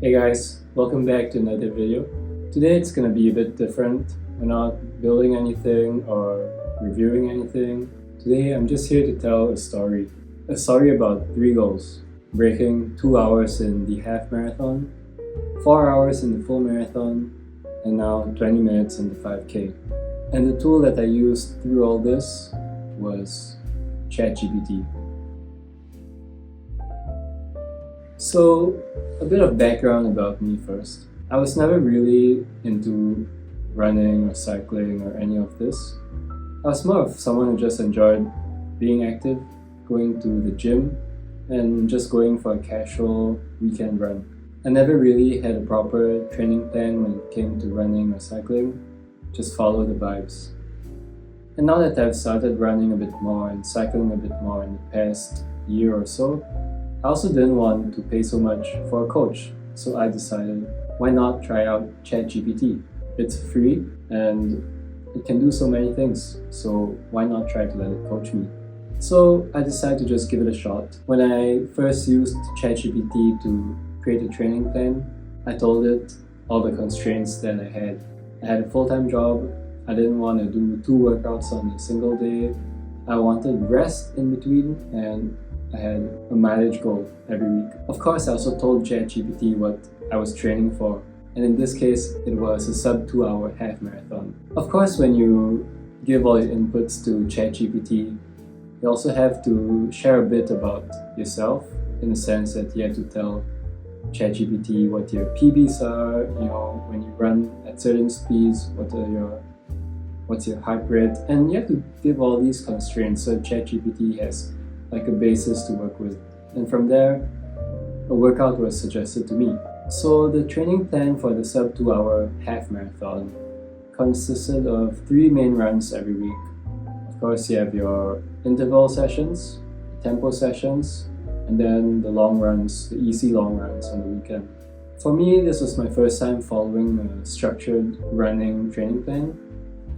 Hey guys, welcome back to another video. Today it's gonna be a bit different. We're not building anything or reviewing anything. Today I'm just here to tell a story. A story about 3 goals. Breaking 2 hours in the half marathon, 4 hours in the full marathon, and now 20 minutes in the 5K. And the tool that I used through all this was ChatGPT. So, a bit of background about me first. I was never really into running or cycling or any of this. I was more of someone who just enjoyed being active, going to the gym, and just going for a casual weekend run. I never really had a proper training plan when it came to running or cycling, just follow the vibes. And now that I've started running a bit more and cycling a bit more in the past year or so, I also didn't want to pay so much for a coach, so I decided, why not try out ChatGPT? It's free and it can do so many things, so why not try to let it coach me? So I decided to just give it a shot. When I first used ChatGPT to create a training plan, I told it all the constraints that I had. I had a full-time job, I didn't want to do 2 workouts on a single day, I wanted rest in between, and I had a mileage goal every week. Of course, I also told ChatGPT what I was training for, and in this case, it was a sub 2 hour half marathon. Of course, when you give all your inputs to ChatGPT, you also have to share a bit about yourself, in the sense that you have to tell ChatGPT what your PBs are, when you run at certain speeds, what's your heart rate, and you have to give all these constraints so ChatGPT has like a basis to work with. And from there, a workout was suggested to me. So the training plan for the sub 2 hour half marathon consisted of 3 main runs every week. Of course, you have your interval sessions, tempo sessions, and then the long runs, the easy long runs on the weekend. For me, this was my first time following a structured running training plan.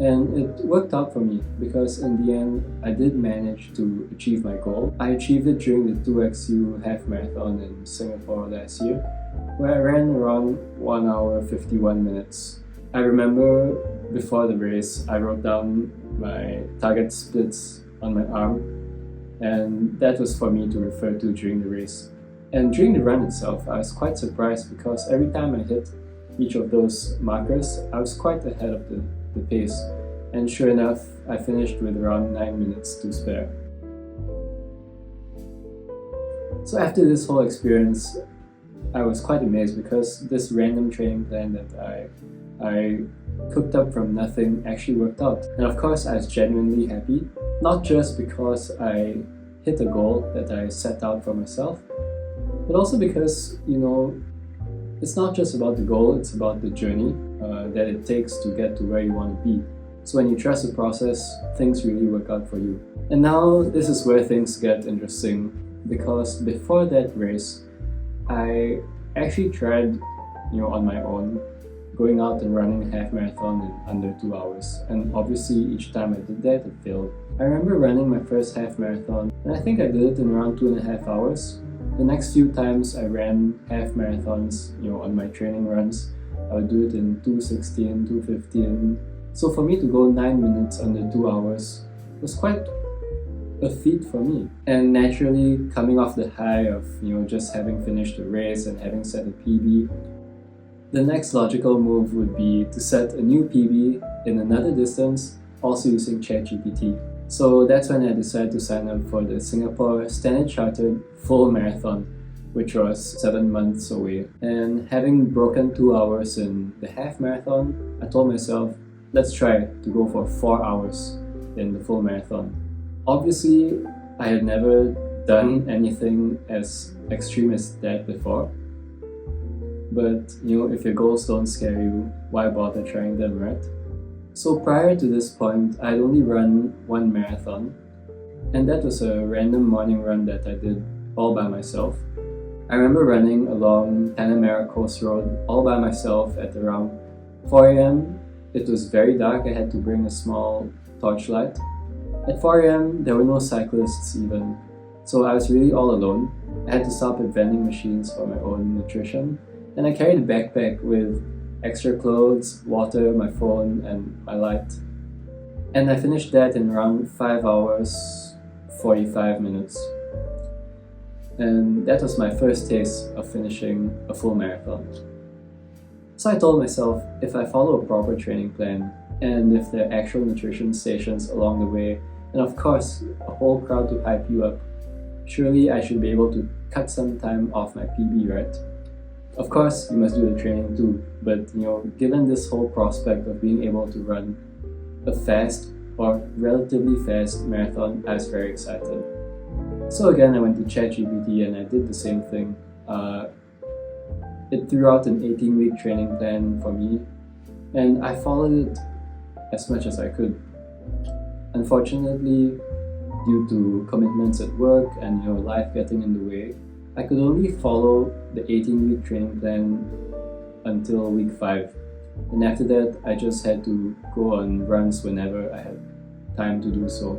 And it worked out for me because in the end, I did manage to achieve my goal. I achieved it during the 2XU half marathon in Singapore last year, where I ran around 1 hour 51 minutes. I remember before the race, I wrote down my target splits on my arm, and that was for me to refer to during the race. And during the run itself, I was quite surprised because every time I hit each of those markers, I was quite ahead of the pace, and sure enough, I finished with around 9 minutes to spare. So after this whole experience, I was quite amazed because this random training plan that I cooked up from nothing actually worked out. And of course, I was genuinely happy, not just because I hit a goal that I set out for myself, but also because, it's not just about the goal, it's about the journey that it takes to get to where you want to be. So when you trust the process, things really work out for you. And now this is where things get interesting, because before that race, I actually tried, on my own, going out and running a half marathon in under 2 hours. And obviously each time I did that, it failed. I remember running my first half marathon, and I think I did it in around 2.5 hours. The next few times I ran half marathons, on my training runs, I would do it in 2:16, 2:15. So for me to go 9 minutes under 2 hours was quite a feat for me. And naturally, coming off the high of, just having finished the race and having set a PB, the next logical move would be to set a new PB in another distance, also using ChatGPT. So that's when I decided to sign up for the Singapore Standard Chartered Full Marathon, which was 7 months away. And having broken 2 hours in the half marathon, I told myself, let's try to go for 4 hours in the full marathon. Obviously, I had never done anything as extreme as that before. But, if your goals don't scare you, why bother trying them, right? So prior to this point, I'd only run 1 marathon, and that was a random morning run that I did all by myself. I remember running along Tanah Coast Road all by myself at around 4 a.m. It was very dark, I had to bring a small torchlight. At 4 a.m. there were no cyclists even, so I was really all alone. I had to stop at vending machines for my own nutrition, And I carried a backpack with extra clothes, water, my phone, and my light. And I finished that in around 5 hours, 45 minutes. And that was my first taste of finishing a full marathon. So I told myself, if I follow a proper training plan, and if there are actual nutrition stations along the way, and of course, a whole crowd to hype you up, surely I should be able to cut some time off my PB, right? Of course, you must do the training too, but given this whole prospect of being able to run a fast or relatively fast marathon, I was very excited. So again, I went to ChatGPT and I did the same thing. It threw out an 18-week training plan for me, and I followed it as much as I could. Unfortunately, due to commitments at work and life getting in the way, I could only follow the 18-week training plan until week 5. And after that, I just had to go on runs whenever I had time to do so.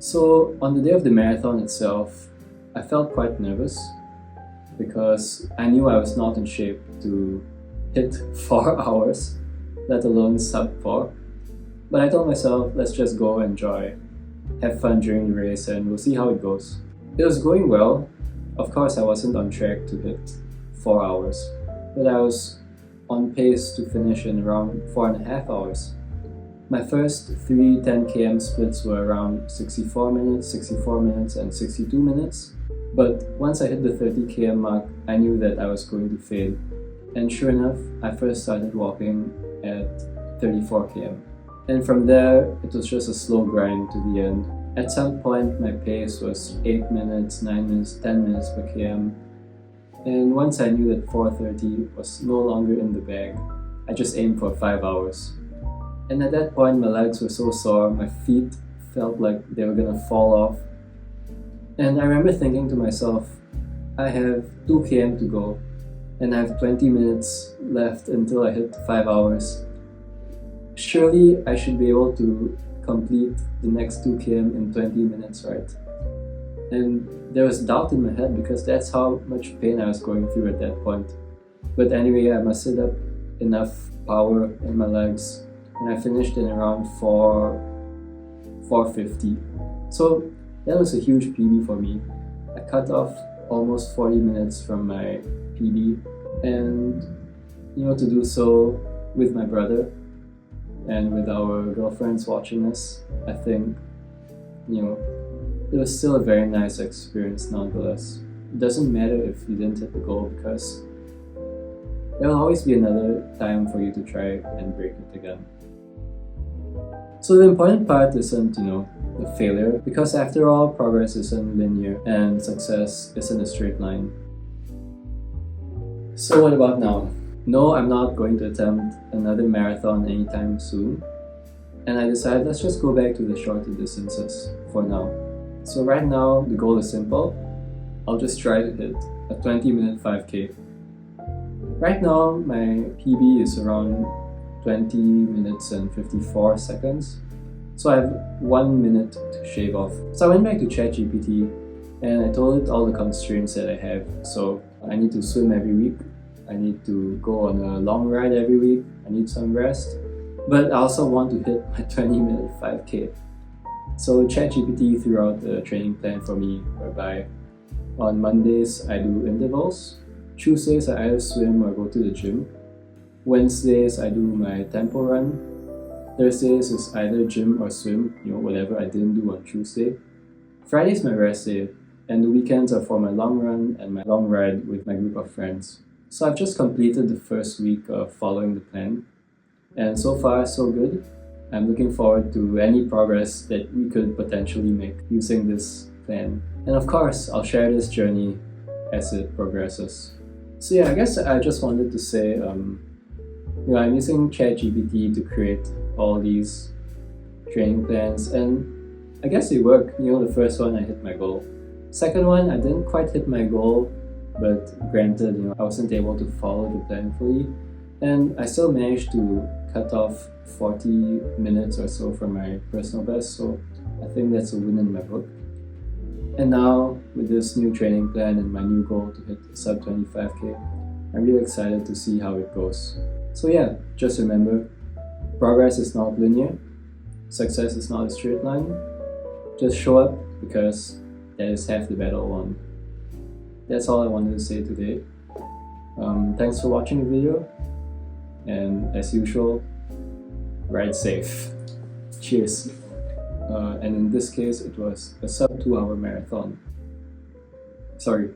So on the day of the marathon itself, I felt quite nervous because I knew I was not in shape to hit 4 hours, let alone sub 4. But I told myself, let's just go enjoy, have fun during the race, and we'll see how it goes. It was going well. Of course, I wasn't on track to hit 4 hours, but I was on pace to finish in around 4.5 hours. My first 3 10 km splits were around 64 minutes, and 62 minutes. But once I hit the 30 km mark, I knew that I was going to fail. And sure enough, I first started walking at 34 km. And from there, it was just a slow grind to the end. At some point, my pace was 8 minutes, 9 minutes, 10 minutes per km. And once I knew that 4:30 was no longer in the bag, I just aimed for 5 hours. And at that point, my legs were so sore, my feet felt like they were gonna fall off. And I remember thinking to myself, I have 2 km to go, and I have 20 minutes left until I hit 5 hours. Surely I should be able to complete the next 2 km in 20 minutes, right? And there was doubt in my head because that's how much pain I was going through at that point. But anyway, I mustered up enough power in my legs, and I finished in around 4:50. So that was a huge PB for me. I cut off almost 40 minutes from my PB, and to do so with my brother and with our girlfriends watching us, I think it was still a very nice experience nonetheless. It doesn't matter if you didn't hit the goal because there will always be another time for you to try and break it again. So the important part isn't, the failure, because after all, progress isn't linear and success isn't a straight line. So what about now? No, I'm not going to attempt another marathon anytime soon. And I decided let's just go back to the shorter distances for now. So right now, the goal is simple. I'll just try to hit a 20-minute 5K. Right now, my PB is around 20 minutes and 54 seconds. So I have 1 minute to shave off. So I went back to ChatGPT and I told it all the constraints that I have. So I need to swim every week. I need to go on a long ride every week. I need some rest. But I also want to hit my 20-minute 5K. So ChatGPT threw out the training plan for me, whereby on Mondays I do intervals, Tuesdays I either swim or go to the gym, Wednesdays I do my tempo run, Thursdays is either gym or swim, whatever I didn't do on Tuesday. Friday is my rest day, and the weekends are for my long run and my long ride with my group of friends. So I've just completed the first week of following the plan, and so far so good. I'm looking forward to any progress that we could potentially make using this plan. And of course, I'll share this journey as it progresses. So yeah, I guess I just wanted to say, I'm using ChatGPT to create all these training plans, and I guess they work. The first one, I hit my goal. Second one, I didn't quite hit my goal, but granted, I wasn't able to follow the plan fully, and I still managed to cut off 40 minutes or so from my personal best, so I think that's a win in my book. And now, with this new training plan and my new goal to hit sub 25K, I'm really excited to see how it goes. So yeah, just remember, progress is not linear, success is not a straight line. Just show up because that is half the battle won. That's all I wanted to say today. Thanks for watching the video, and as usual, ride safe. Cheers. And in this case, it was a sub 2 hour marathon. Sorry,